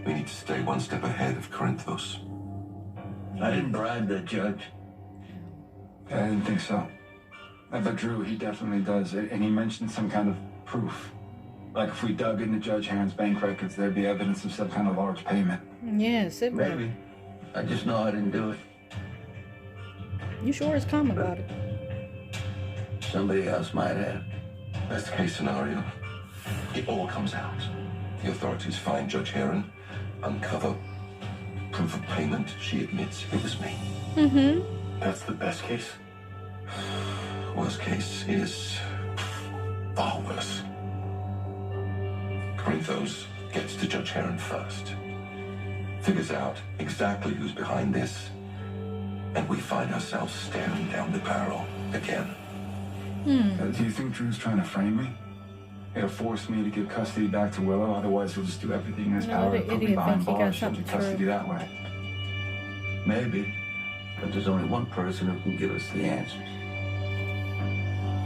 We need to stay one step ahead of Corinthos. I didn't bribe the judge. I didn't think so. But Drew, he definitely does. And he mentioned some kind of proof. Like if we dug into Judge Heron's bank records, there'd be evidence of some kind of large payment. Yes, it would. Maybe. I just know I didn't do it. You sure is calm about it. Somebody else might have. Best case scenario, it all comes out. The authorities find Judge Heron, uncover proof of payment. She admits it was me. Mm-hmm. That's the best case. Worst case is far worse. Corinthos gets to Judge Heron first, figures out exactly who's behind this, and we find ourselves staring down the barrel again. Do you think Drew's trying to frame me? He'll force me to give custody back to Willow, otherwise he'll just do everything in his power to put me behind bars and get custody that way. Maybe. But there's only one person who can give us the answers.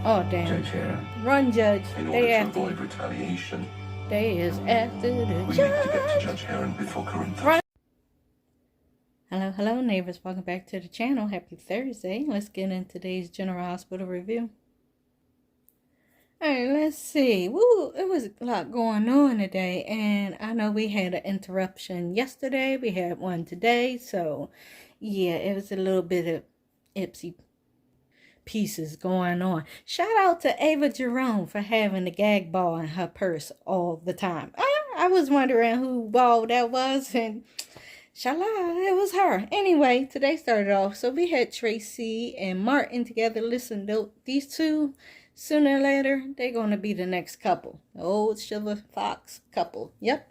Oh, damn. Judge Heron. Run, Judge. In order to avoid retaliation, They is after the we need to get to Judge Heron before Corinthos. Run. Hello, neighbors. Welcome back to the channel. Happy Thursday. Let's get into today's General Hospital review. Alright, let's see. Woo, it was a lot going on today, and I know we had an interruption yesterday. We had one today, so yeah, it was a little bit of ipsy pieces going on. Shout out to Ava Jerome for having the gag ball in her purse all the time. I was wondering who ball that was, and shala, it was her. Anyway, today started off, so we had Tracy and Martin together. Listen, these two, sooner or later, they're going to be the next couple. The old Silver Fox couple. Yep.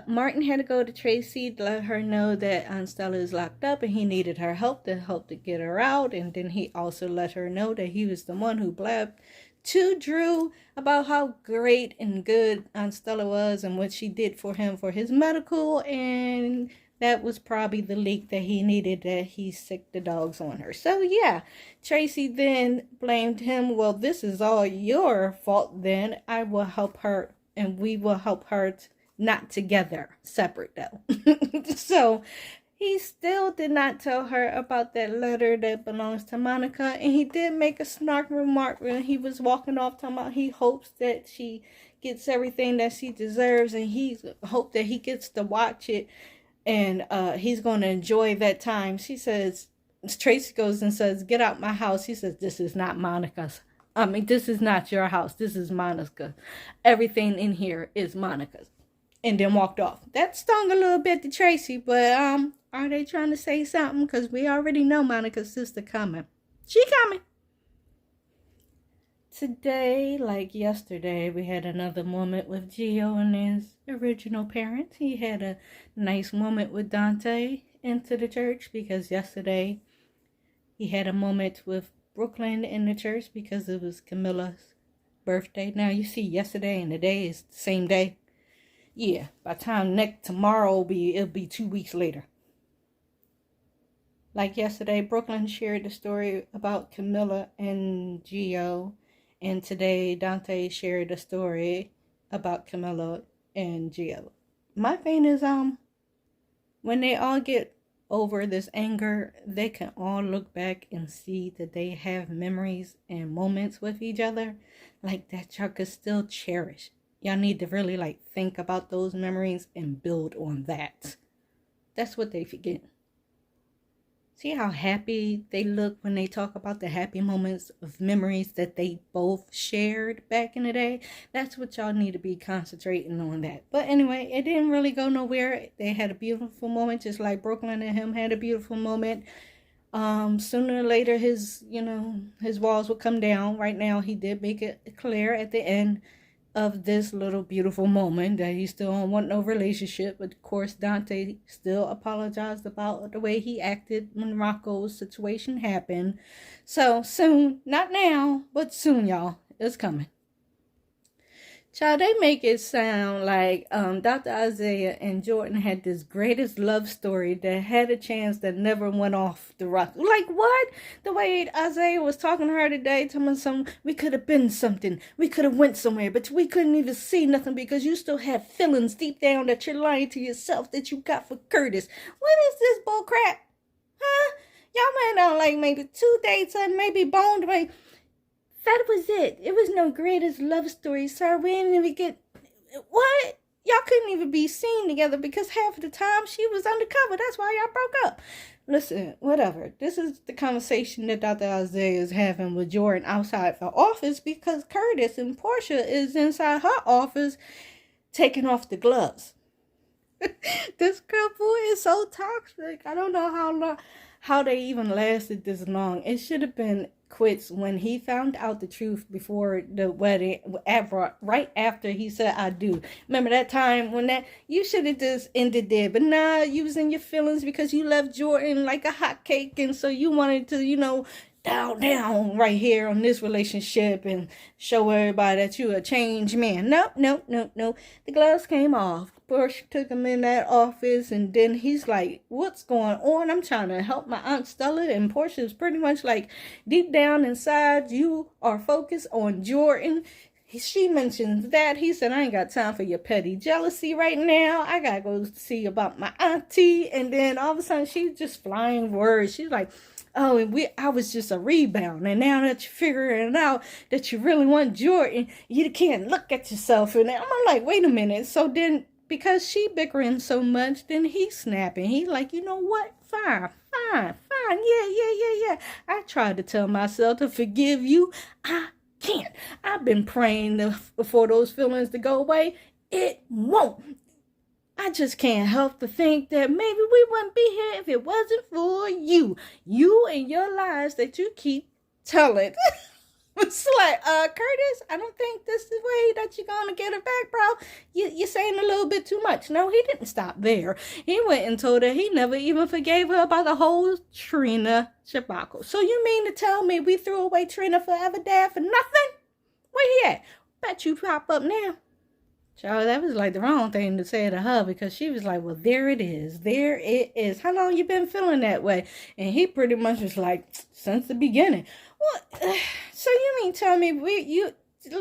Martin had to go to Tracy to let her know that Stella is locked up and he needed her help to get her out. And then he also let her know that he was the one who blabbed to Drew about how great and good Stella was and what she did for him for his medical, and that was probably the leak that he needed, that he sicked the dogs on her. So yeah, Tracy then blamed him. Well, this is all your fault then. I will help her, and we will help her not together, separate though. So he still did not tell her about that letter that belongs to Monica. And he did make a snark remark when he was walking off, talking about he hopes that she gets everything that she deserves. And he hoped that he gets to watch it. And he's going to enjoy that time. She says, Tracy goes and says, get out my house. He says, this is not Monica's. This is not your house. This is Monica's. Everything in here is Monica's. And then walked off. That stung a little bit to Tracy, but are they trying to say something? Because we already know Monica's sister coming. She coming. Today, like yesterday, we had another moment with Gio and his original parents. He had a nice moment with Dante into the church, because yesterday he had a moment with Brooklyn in the church because it was Camilla's birthday. Now, you see, yesterday and today is the same day. Yeah, by the time tomorrow it'll be 2 weeks later. Like yesterday, Brooklyn shared the story about Camilla and Gio. And today, Dante shared a story about Camilla and Gio. My thing is, when they all get over this anger, they can all look back and see that they have memories and moments with each other, like that y'all could still cherish. Y'all need to really think about those memories and build on that. That's what they forget. See how happy they look when they talk about the happy moments of memories that they both shared back in the day? That's what y'all need to be concentrating on that. But anyway, it didn't really go nowhere. They had a beautiful moment, just like Brooklyn and him had a beautiful moment. Sooner or later, his walls would come down. Right now, he did make it clear at the end of this little beautiful moment that he still don't want no relationship. But of course, Dante still apologized about the way he acted when Rocco's situation happened. So soon, not now, but soon, y'all, it's coming. Child, they make it sound like Dr. Isaiah and Jordan had this greatest love story that had a chance that never went off the rock. Like what? The way Isaiah was talking to her today, telling some we could have been something, we could have went somewhere, but we couldn't even see nothing because you still have feelings deep down that you're lying to yourself that you got for Curtis. What is this bull crap? Huh? Y'all went on like maybe 2 dates and maybe boned me. That was it. It was no greatest love story, sir. We didn't even get... What? Y'all couldn't even be seen together because half of the time she was undercover. That's why y'all broke up. Listen, whatever. This is the conversation that Dr. Isaiah is having with Jordan outside the office because Curtis and Portia is inside her office taking off the gloves. This couple is so toxic. I don't know how they even lasted this long. It should have been quits when he found out the truth before the wedding, right after he said I do. Remember that time when you should have just ended there, but nah, you was in your feelings because you left Jordan like a hot cake, and so you wanted to down right here on this relationship and show everybody that you a changed man. No. The gloves came off. Portia took him in that office, and then he's like, what's going on? I'm trying to help my Aunt Stella. And Portia's pretty much like, deep down inside, you are focused on Jordan. She mentions that. He said, I ain't got time for your petty jealousy right now. I gotta go see about my auntie. And then all of a sudden, she's just flying words. She's like, oh, and I was just a rebound. And now that you're figuring out that you really want Jordan, you can't look at yourself. And I'm like, wait a minute. So then, because she bickering so much, then he's snapping. He's like, you know what? Fine. Yeah. I tried to tell myself to forgive you. I can't. I've been praying for those feelings to go away. It won't. I just can't help to think that maybe we wouldn't be here if it wasn't for you. You and your lies that you keep telling. It's like, Curtis, I don't think this is the way that you're going to get it back, bro. You're saying a little bit too much. No, he didn't stop there. He went and told her he never even forgave her about the whole Trina debacle. So you mean to tell me we threw away Trina forever, Dad, for nothing? Where he at? Bet you pop up now. Child, that was like the wrong thing to say to her because she was like, well, there it is. There it is. How long you been feeling that way? And he pretty much was like, since the beginning. What? So you mean tell me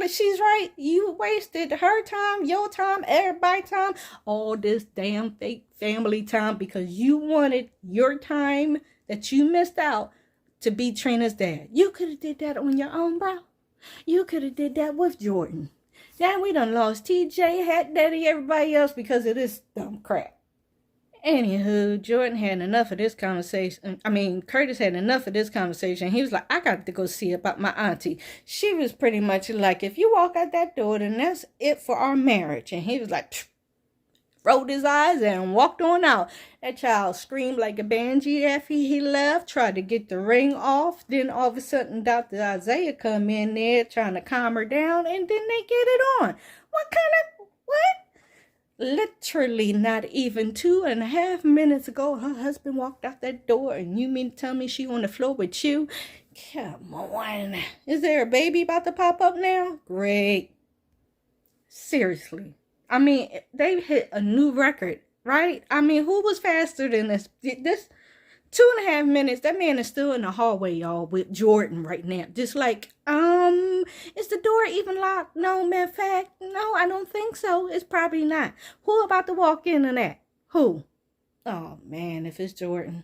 she's right? You wasted her time, your time, everybody's time, all this damn fake family time because you wanted your time that you missed out to be Trina's dad. You could have did that on your own, bro. You could have did that with Jordan. Now we done lost TJ, Hat Daddy, everybody else because of this dumb crap. Anywho, Jordan had enough of this conversation. Curtis had enough of this conversation. He was like, I got to go see about my auntie. She was pretty much like, if you walk out that door, then that's it for our marriage. And he was like, pfft, rolled his eyes and walked on out. That child screamed like a banshee after he left, tried to get the ring off. Then all of a sudden, Dr. Isaiah come in there trying to calm her down, and then they get it on. What? Literally not even 2.5 minutes ago, her husband walked out that door, and you mean to tell me she on the floor with you? Come on. Is there a baby about to pop up now? Great. Seriously. They hit a new record, right? Who was faster than this? 2.5 minutes, that man is still in the hallway, y'all, with Jordan right now. Just like, is the door even locked? No, matter of fact, no, I don't think so. It's probably not. Who about to walk in on that? Who? Oh, man, if it's Jordan.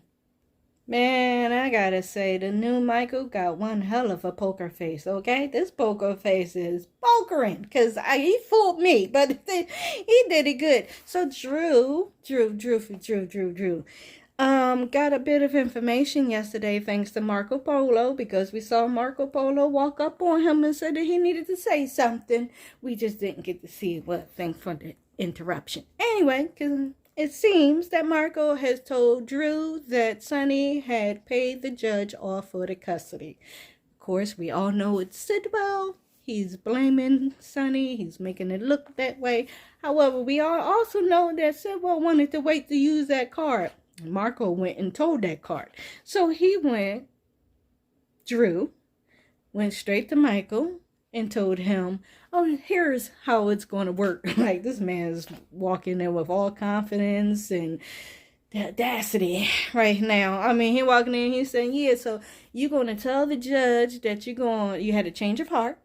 Man, I gotta say, the new Michael got one hell of a poker face, okay? This poker face is pokering, because he fooled me, but he did it good. So Drew. Got a bit of information yesterday thanks to Marco Polo because we saw Marco Polo walk up on him and said that he needed to say something. We just didn't get to see what. Thanks for the interruption. Anyway, because it seems that Marco has told Drew that Sonny had paid the judge off for the custody. Of course, we all know it's Sidwell. He's blaming Sonny. He's making it look that way. However, we all also know that Sidwell wanted to wait to use that card. Marco went and told that card. So Drew went straight to Michael and told him, oh, here's how it's going to work. Like, this man is walking in with all confidence and the audacity right now. I mean, he walking in, he's saying, yeah, so you're going to tell the judge that you had a change of heart.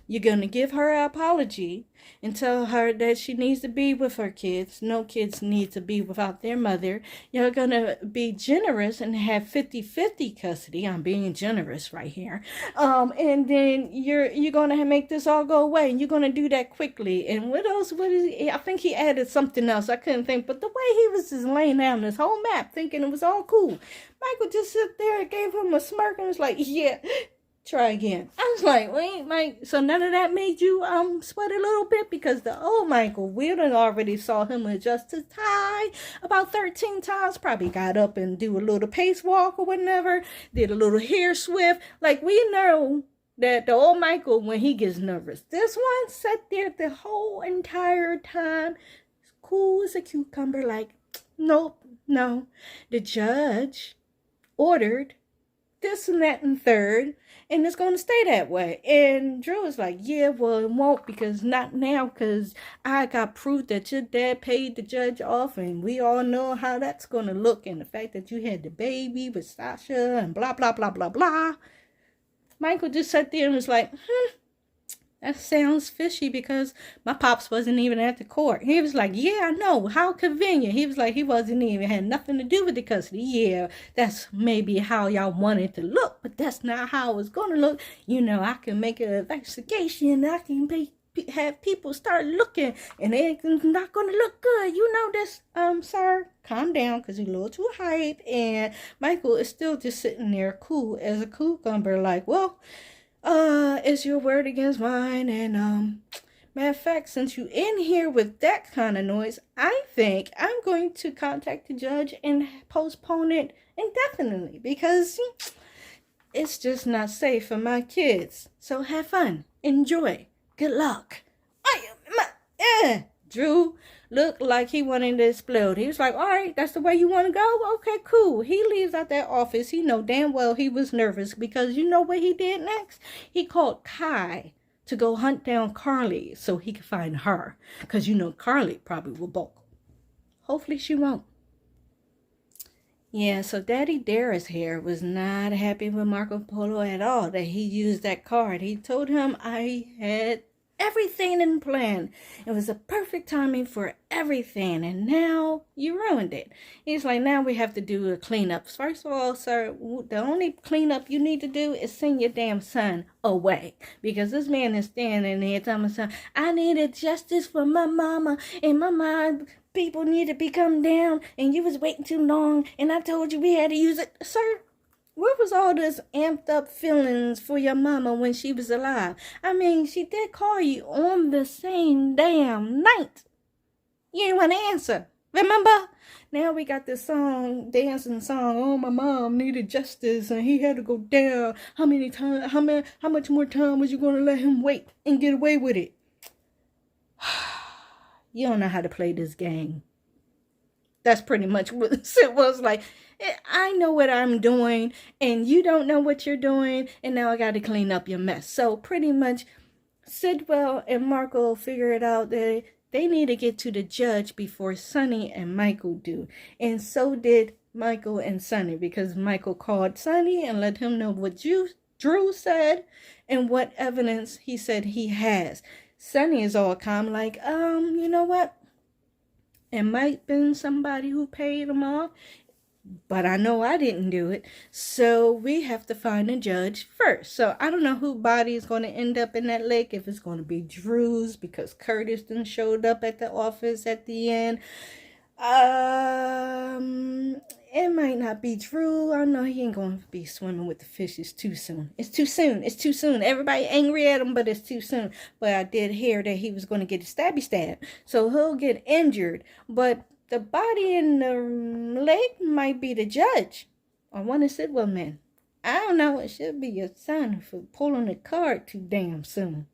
You're going to give her an apology and tell her that she needs to be with her kids. No kids need to be without their mother. You're going to be generous and have 50-50 custody. I'm being generous right here. And then you're going to make this all go away. And you're going to do that quickly. And what else? I think he added something else. I couldn't think. But the way he was just laying down this whole map thinking it was all cool. Michael just sit there and gave him a smirk and was like, yeah. Try again. I was like, wait, Mike, so none of that made you sweat a little bit? Because the old Michael, we done already saw him adjust his tie about 13 times. Probably got up and do a little pace walk or whatever. Did a little hair swift. Like, we know that the old Michael, when he gets nervous, this one sat there the whole entire time, cool as a cucumber, like, nope, no. The judge ordered this and that and third, and it's going to stay that way. And Drew was like, yeah, well, it won't, because not now, because I got proof that your dad paid the judge off, and we all know how that's going to look, and the fact that you had the baby with Sasha and blah, blah, blah, blah, blah. Michael just sat there and was like, that sounds fishy, because my pops wasn't even at the court. He was like, yeah, I know. How convenient. He was like, he wasn't even, had nothing to do with the custody. Yeah, that's maybe how y'all wanted to look, but that's not how it's going to look. You know, I can make an investigation. I can have people start looking, and it's not going to look good. You know this, sir. Calm down, because you're a little too hype. And Michael is still just sitting there cool as a cucumber, like, well, it's your word against mine, and matter of fact, since you in here with that kind of noise, I think I'm going to contact the judge and postpone it indefinitely, because it's just not safe for my kids. So have fun, enjoy, good luck. Drew looked like he wanted to explode. He was like, all right, that's the way you want to go? Okay, cool. He leaves out that office. He know damn well he was nervous, because you know what he did next? He called Kai to go hunt down Carly so he could find her, because you know Carly probably will balk. Hopefully she won't. Yeah, so Daddy Darius here was not happy with Marco Polo at all that he used that card. He told him I had everything in plan. It was a perfect timing for everything, and now you ruined it. He's like, now we have to do a cleanup. First of all, sir, the only cleanup you need to do is send your damn son away, because this man is standing there telling my son, I needed justice for my mama, and my mom, people need to be come down, and you was waiting too long, and I told you we had to use it. Sir, where was all this amped up feelings for your mama when she was alive? I mean, she did call you on the same damn night. You didn't want to answer. Remember? Now we got this song, dancing song. Oh, my mom needed justice and he had to go down. How much more time was you going to let him wait and get away with it? You don't know how to play this game. That's pretty much what it was like. I know what I'm doing, and you don't know what you're doing, and now I got to clean up your mess. So pretty much Sidwell and Marco figure it out that they need to get to the judge before Sonny and Michael do. And so did Michael and Sonny, because Michael called Sonny and let him know what Drew said and what evidence he said he has. Sonny is all calm, like, you know what? It might have been somebody who paid him off, but I know I didn't do it. So we have to find a judge first. So I don't know whose body is going to end up in that lake. If it's going to be Drew's, because Curtis then showed up at the office at the end. It might not be Drew. I know he ain't going to be swimming with the fish. It's too soon. It's too soon. It's too soon. Everybody angry at him, but it's too soon. But I did hear that he was going to get a stabby stab. So he'll get injured. But the body in the lake might be the judge or one of Sidwell men. I don't know. It should be your son for pulling the card too damn soon.